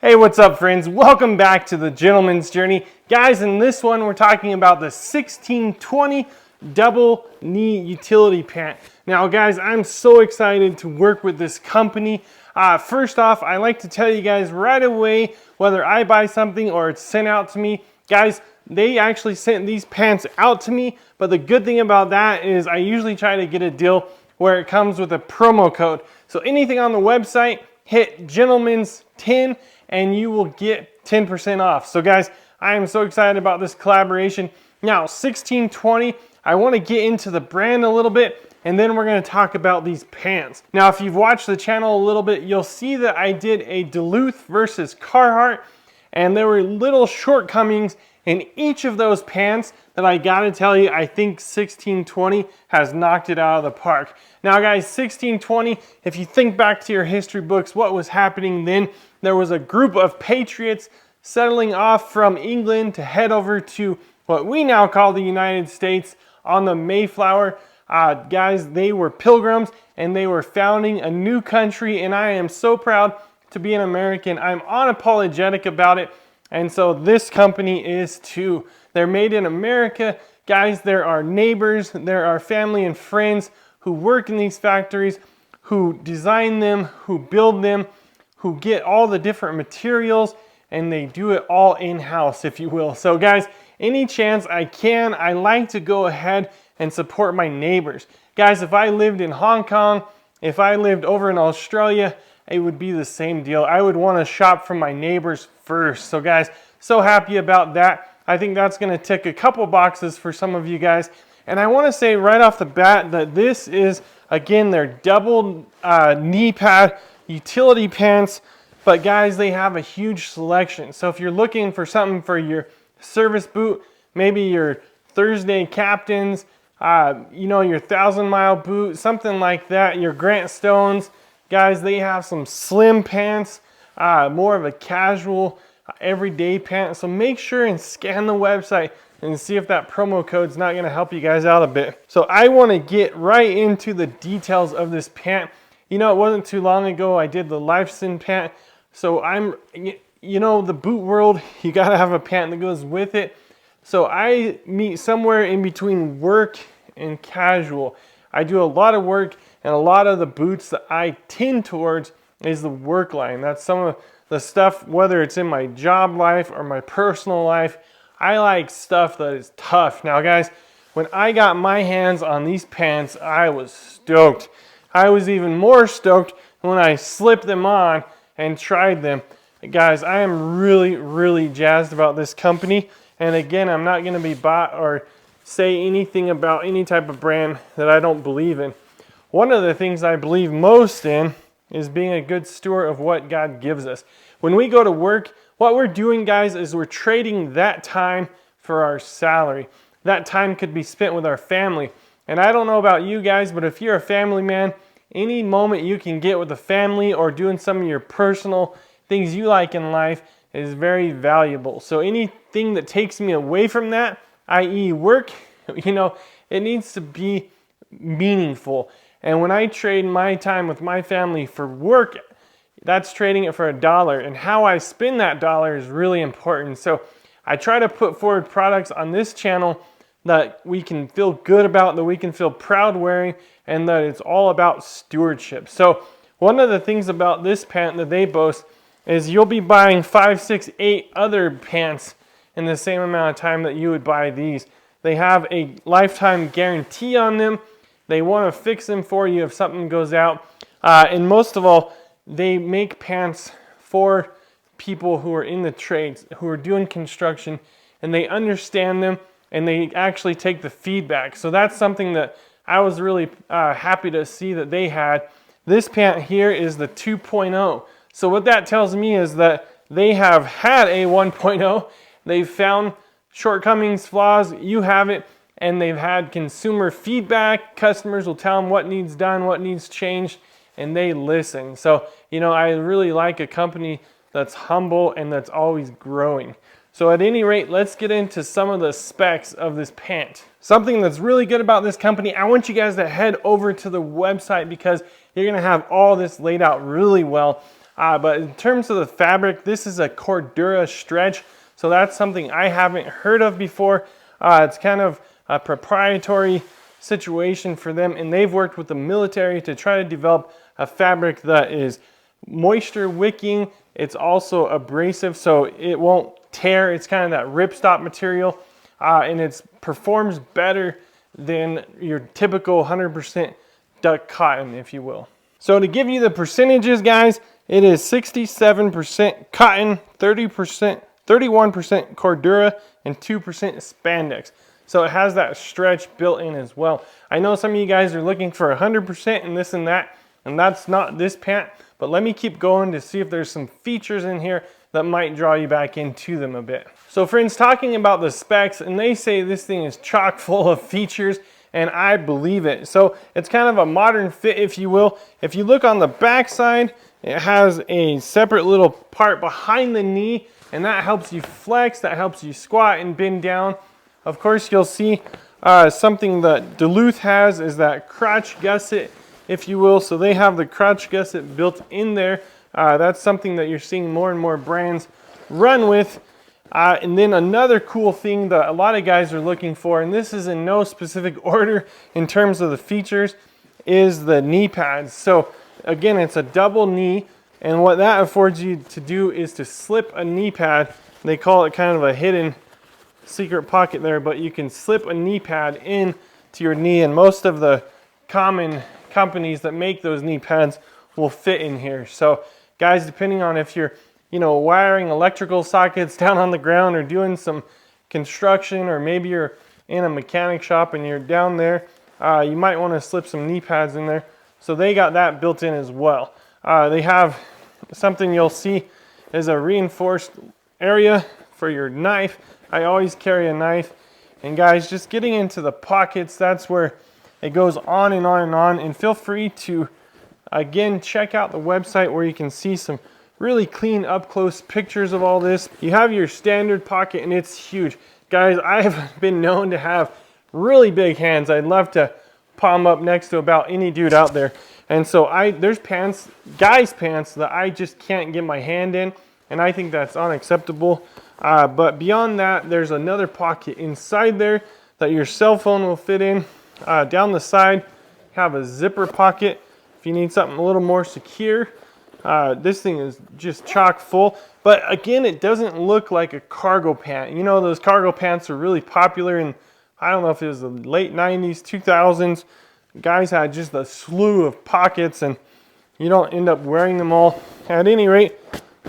Hey, what's up friends? Welcome back to the Gentleman's Journey. Guys, in this one we're talking about the 1620 double knee utility pant. Now guys, I'm so excited to work with this company. First off, I like to tell you guys right away, whether I buy something or it's sent out to me, guys, they actually sent these pants out to me, but the good thing about that is I usually try to get a deal where it comes with a promo code. So anything on the website, hit Gentleman's 10 and you will get 10% off. So guys, I am so excited about this collaboration. Now, 1620, I want to get into the brand a little bit, and then we're going to talk about these pants. Now, if you've watched the channel a little bit, you'll see that I did a Duluth versus Carhartt, and there were little shortcomings in each of those pants that I gotta tell you, I think 1620 has knocked it out of the park. Now guys, 1620, if you think back to your history books, what was happening then? There was a group of patriots settling off from England to head over to what we now call the United States on the Mayflower. Guys, they were pilgrims and they were founding a new country, and I am so proud to be an American. I'm unapologetic about it. And so this company is too. They're made in America. Guys, there are neighbors, there are family and friends who work in these factories, who design them, who build them, who get all the different materials, and they do it all in-house, if you will. So guys, any chance I can, I like to go ahead and support my neighbors. Guys, if I lived in Hong Kong, if I lived over in Australia, it would be the same deal. I would want to shop from my neighbors first. So guys, so happy about that. I think that's going to tick a couple boxes for some of you guys. And I want to say right off the bat that this is, again, their double knee pad utility pants. But guys, they have a huge selection. So if you're looking for something for your service boot, maybe your Thursday captains, your 1,000-mile boot, something like that, your Grant Stones, guys, they have some slim pants, more of a casual, everyday pant. So make sure and scan the website and see if that promo code's not going to help you guys out a bit. So I want to get right into the details of this pant. You know, it wasn't too long ago I did the Lifeson pant. So the boot world, you got to have a pant that goes with it. So I meet somewhere in between work and casual. I do a lot of work, and a lot of the boots that I tend towards is the work line. That's some of the stuff, whether it's in my job life or my personal life, I like stuff that is tough. Now guys, when I got my hands on these pants, I was stoked. I was even more stoked when I slipped them on and tried them. Guys, I am really, really jazzed about this company. And again, I'm not going to be bought or say anything about any type of brand that I don't believe in. One of the things I believe most in is being a good steward of what God gives us. When we go to work, what we're doing, guys, is we're trading that time for our salary. That time could be spent with our family. And I don't know about you guys, but if you're a family man, any moment you can get with the family or doing some of your personal things you like in life is very valuable. So anything that takes me away from that, i.e. work, it needs to be meaningful. And when I trade my time with my family for work, that's trading it for $1. And how I spend that dollar is really important. So I try to put forward products on this channel that we can feel good about, that we can feel proud wearing, and that it's all about stewardship. So one of the things about this pant that they boast is you'll be buying 5, 6, 8 other pants in the same amount of time that you would buy these. They have a lifetime guarantee on them. They want to fix them for you if something goes out. And most of all, they make pants for people who are in the trades, who are doing construction, and they understand them, and they actually take the feedback. So that's something that I was really happy to see that they had. This pant here is the 2.0. So what that tells me is that they have had a 1.0. They've found shortcomings, flaws, you have it, and they've had consumer feedback. Customers will tell them what needs done, what needs changed, and they listen. So, I really like a company that's humble and that's always growing. So at any rate, let's get into some of the specs of this pant. Something that's really good about this company, I want you guys to head over to the website because you're gonna have all this laid out really well. But in terms of the fabric, this is a Cordura stretch. So that's something I haven't heard of before. It's kind of a proprietary situation for them, and they've worked with the military to try to develop a fabric that is moisture wicking. It's also abrasive, so it won't tear. It's kind of that ripstop material, and it performs better than your typical 100% duck cotton, if you will. So to give you the percentages, guys, it is 67% cotton, 31% Cordura, and 2% spandex. So it has that stretch built in as well. I know some of you guys are looking for 100% and this and that, and that's not this pant, but let me keep going to see if there's some features in here that might draw you back into them a bit. So friends, talking about the specs, and they say this thing is chock full of features, and I believe it. So it's kind of a modern fit, if you will. If you look on the back side, it has a separate little part behind the knee, and that helps you flex, that helps you squat and bend down. Of course, you'll see something that Duluth has is that crotch gusset, if you will. So they have the crotch gusset built in there. That's something that you're seeing more and more brands run with. And then another cool thing that a lot of guys are looking for, and this is in no specific order in terms of the features, is the knee pads. So again, it's a double knee, and what that affords you to do is to slip a knee pad. They call it kind of a hidden secret pocket there, but you can slip a knee pad in to your knee, and most of the common companies that make those knee pads will fit in here. So guys, depending on if you're wiring electrical sockets down on the ground or doing some construction, or maybe you're in a mechanic shop and you're down there, you might want to slip some knee pads in there. So they got that built in as well. They have something you'll see is a reinforced area for your knife. I always carry a knife. And guys, just getting into the pockets, that's where it goes on and on and on. And feel free to, again, check out the website where you can see some really clean up close pictures of all this. You have your standard pocket, and it's huge. Guys, I have been known to have really big hands. I'd love to palm up next to about any dude out there. And so there's pants, guys' pants, that I just can't get my hand in, and I think that's unacceptable. But beyond that, there's another pocket inside there that your cell phone will fit in. Down the side, have a zipper pocket if you need something a little more secure. This thing is just chock full, but again, it doesn't look like a cargo pant. You know, those cargo pants are really popular in, I don't know if it was the late 90s, 2000s. Guys had just a slew of pockets, and you don't end up wearing them all. At any rate,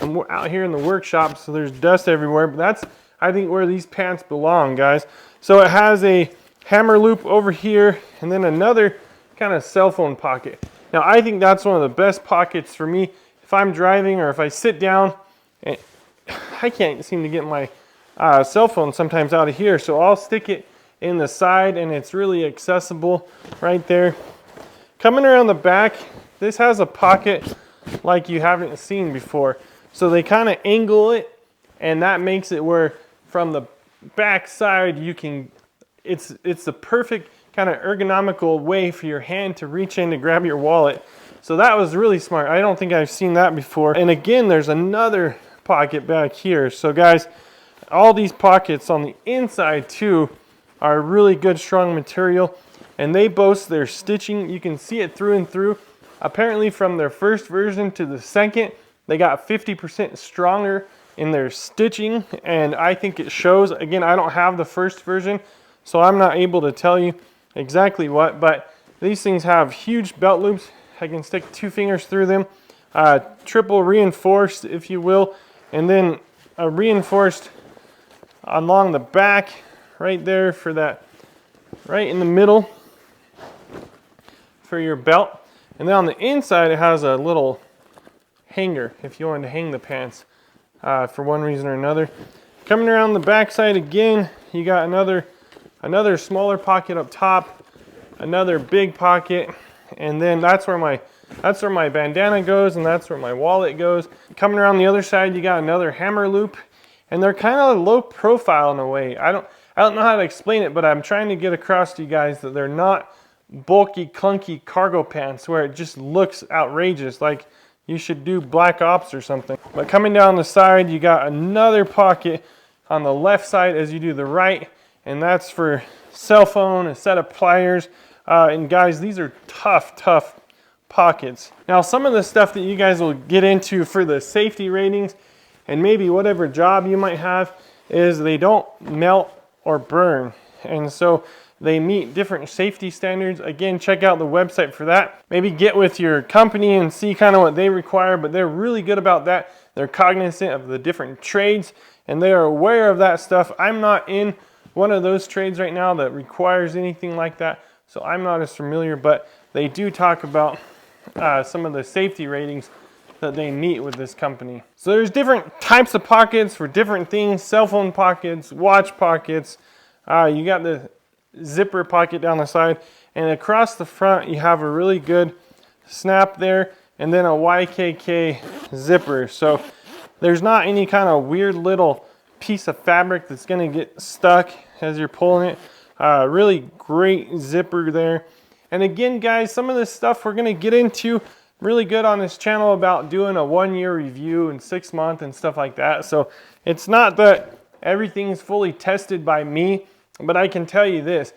I'm out here in the workshop, so there's dust everywhere, but that's, I think, where these pants belong, guys. So it has a hammer loop over here, and then another kind of cell phone pocket. Now, I think that's one of the best pockets for me if I'm driving or if I sit down. And I can't seem to get my cell phone sometimes out of here, so I'll stick it in the side, and it's really accessible right there. Coming around the back, this has a pocket like you haven't seen before. So they kind of angle it, and that makes it where from the back side you can, it's the perfect kind of ergonomical way for your hand to reach in to grab your wallet. So that was really smart. I don't think I've seen that before. And again, there's another pocket back here. So guys, all these pockets on the inside too are really good, strong material, and they boast their stitching. You can see it through and through. Apparently from their first version to the second, they got 50% stronger in their stitching, and I think it shows. Again, I don't have the first version, so I'm not able to tell you exactly what, but these things have huge belt loops. I can stick 2 fingers through them, triple reinforced, if you will, and then a reinforced along the back right there for that, right in the middle for your belt. And then on the inside, it has a little hanger if you want to hang the pants for one reason or another. Coming around the back side again, you got another smaller pocket up top, another big pocket, and then that's where my bandana goes, and that's where my wallet goes. Coming around the other side, you got another hammer loop, and they're kind of low profile in a way. I don't know how to explain it, but I'm trying to get across to you guys that they're not bulky, clunky cargo pants where it just looks outrageous. Like you should do Black Ops or something. But coming down the side, you got another pocket on the left side as you do the right, and that's for cell phone, a set of pliers. And guys, these are tough pockets. Now, some of the stuff that you guys will get into for the safety ratings and maybe whatever job you might have is they don't melt or burn. And so they meet different safety standards. Again, check out the website for that. Maybe get with your company and see kind of what they require, but they're really good about that. They're cognizant of the different trades and they are aware of that stuff. I'm not in one of those trades right now that requires anything like that, so I'm not as familiar, but they do talk about some of the safety ratings that they meet with this company. So there's different types of pockets for different things: cell phone pockets, watch pockets. You got the zipper pocket down the side, and across the front you have a really good snap there, and then a YKK zipper. So there's not any kind of weird little piece of fabric that's gonna get stuck as you're pulling it. Really great zipper there. And again, guys, some of this stuff we're gonna get into really good on this channel about doing a 1-year review and 6 month and stuff like that. So it's not that everything's fully tested by me, but I can tell you this,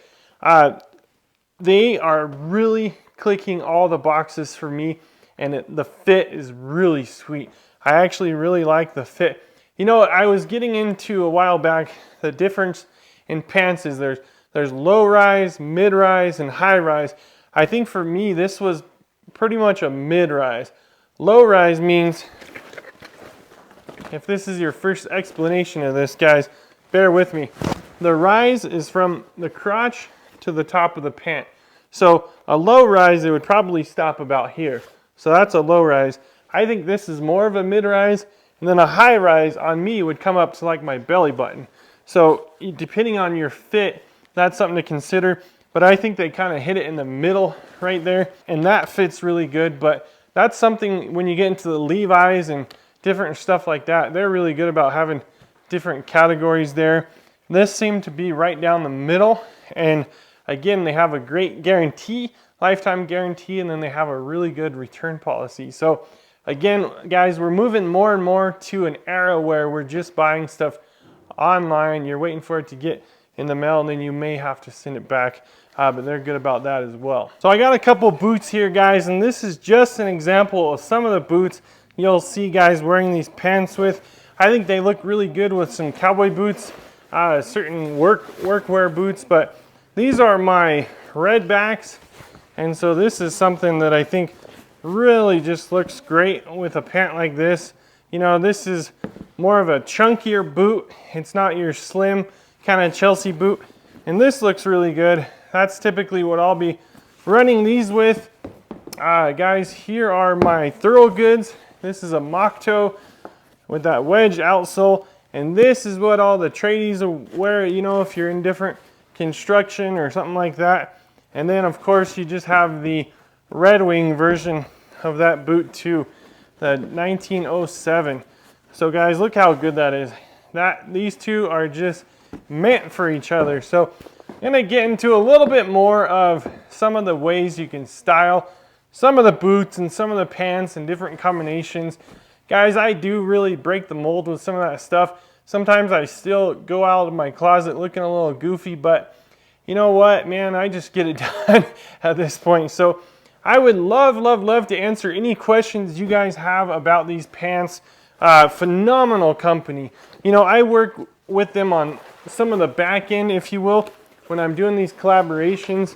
they are really clicking all the boxes for me, and the fit is really sweet. I actually really like the fit. You know, I was getting into a while back, the difference in pants is there's low rise, mid rise, and high rise. I think for me, this was pretty much a mid rise. Low rise means, if this is your first explanation of this, guys, bear with me. The rise is from the crotch to the top of the pant. So a low rise, it would probably stop about here. So that's a low rise. I think this is more of a mid rise, and then a high rise on me would come up to like my belly button. So depending on your fit, that's something to consider. But I think they kind of hit it in the middle right there, and that fits really good. But that's something when you get into the Levi's and different stuff like that, they're really good about having different categories there. This seemed to be right down the middle, and again, they have a great guarantee, lifetime guarantee, and then they have a really good return policy. So again, guys, we're moving more and more to an era where we're just buying stuff online. You're waiting for it to get in the mail, and then you may have to send it back, but they're good about that as well. So I got a couple boots here, guys, and this is just an example of some of the boots you'll see guys wearing these pants with. I think they look really good with some cowboy boots, certain workwear boots, but these are my red backs, and so this is something that I think really just looks great with a pant like this. You know, this is more of a chunkier boot. It's not your slim kind of Chelsea boot, and this looks really good. That's typically what I'll be running these with. Guys, here are my Thoroughgoods. This is a mock toe with that wedge outsole, and this is what all the tradies wear, you know, if you're in different construction or something like that. And then of course you just have the Red Wing version of that boot too, the 1907. So guys, look how good that is. These two are just meant for each other. So I'm gonna get into a little bit more of some of the ways you can style some of the boots and some of the pants and different combinations. Guys, I do really break the mold with some of that stuff. Sometimes I still go out of my closet looking a little goofy, but you know what, man, I just get it done at this point. So I would love to answer any questions you guys have about these pants. Phenomenal company. You know, I work with them on some of the back end, if you will, when I'm doing these collaborations.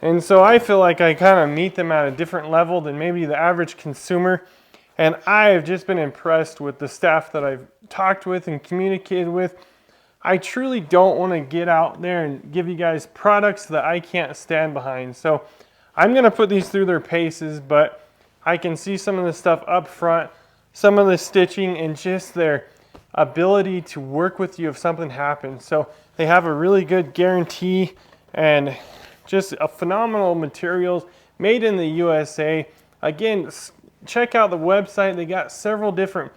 And so I feel like I kind of meet them at a different level than maybe the average consumer. And I have just been impressed with the staff that I've talked with and communicated with. I truly don't want to get out there and give you guys products that I can't stand behind. So I'm going to put these through their paces, but I can see some of the stuff up front, some of the stitching, and just their ability to work with you if something happens. So they have a really good guarantee and just a phenomenal materials made in the USA. Again, check out the website. They got several different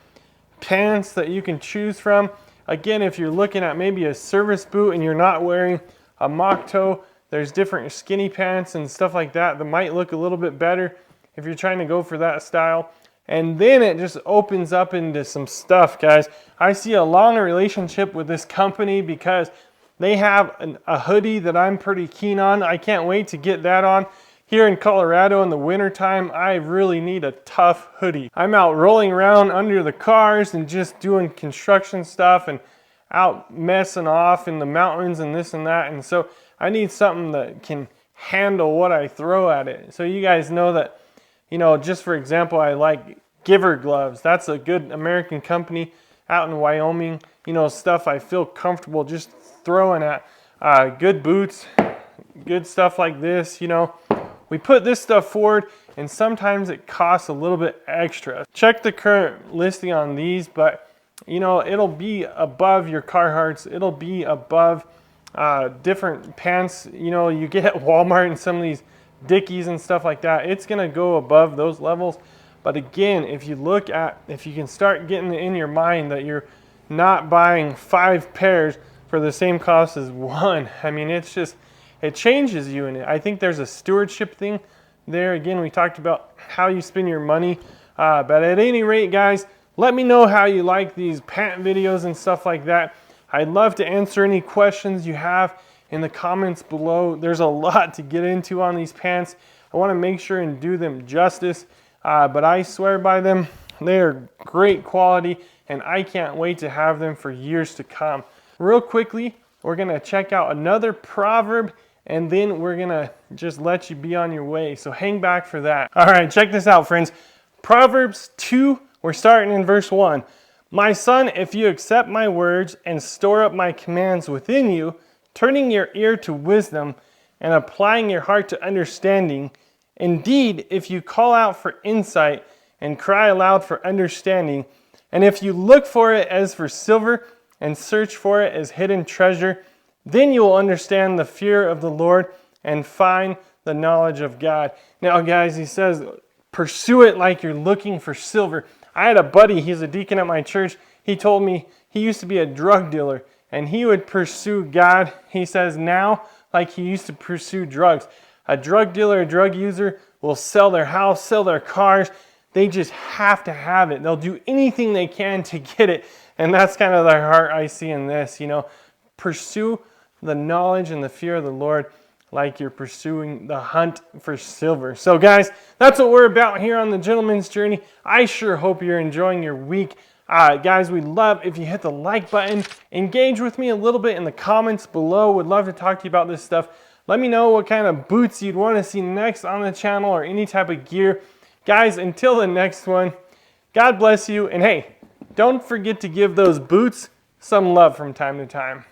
pants that you can choose from. Again, if you're looking at maybe a service boot and you're not wearing a mock toe, there's different skinny pants and stuff like that that might look a little bit better if you're trying to go for that style. And then it just opens up into some stuff, guys. I see a long relationship with this company because they have a hoodie that I'm pretty keen on. I can't wait to get that on. Here in Colorado in the wintertime, I really need a tough hoodie. I'm out rolling around under the cars and just doing construction stuff and out messing off in the mountains and this and that. And so I need something that can handle what I throw at it. So you guys know that, you know, just for example, I like Giver gloves. That's a good American company out in Wyoming. You know, stuff I feel comfortable just throwing at. Good boots, good stuff like this, you know. We put this stuff forward and sometimes it costs a little bit extra. Check the current listing on these, but you know, it'll be above your Carhartts. It'll be above different pants, you know, you get at Walmart and some of these Dickies and stuff like that. It's gonna go above those levels. But again, if you can start getting in your mind that you're not buying 5 pairs for the same cost as one, I mean, it's just, it changes you. And I think there's a stewardship thing there. Again, we talked about how you spend your money. But at any rate, guys, let me know how you like these pant videos and stuff like that. I'd love to answer any questions you have in the comments below. There's a lot to get into on these pants. I want to make sure and do them justice, but I swear by them. They are great quality, and I can't wait to have them for years to come. Real quickly, we're going to check out another proverb, and then we're going to just let you be on your way. So hang back for that. All right, check this out, friends. Proverbs 2, we're starting in verse 1. My son, if you accept my words and store up my commands within you, turning your ear to wisdom and applying your heart to understanding, indeed, if you call out for insight and cry aloud for understanding, and if you look for it as for silver and search for it as hidden treasure, then you will understand the fear of the Lord and find the knowledge of God. Now, guys, he says, pursue it like you're looking for silver. I had a buddy, he's a deacon at my church. He told me he used to be a drug dealer and he would pursue God, he says, now like he used to pursue drugs. A drug dealer, a drug user will sell their house, sell their cars. They just have to have it. They'll do anything they can to get it. And that's kind of the heart I see in this, you know. Pursue the knowledge and the fear of the Lord like you're pursuing the hunt for silver. So guys, that's what we're about here on the Gentleman's Journey. I sure hope you're enjoying your week. Guys, we'd love if you hit the like button. Engage with me a little bit in the comments below. Would love to talk to you about this stuff. Let me know what kind of boots you'd want to see next on the channel or any type of gear. Guys, until the next one, God bless you. And hey, don't forget to give those boots some love from time to time.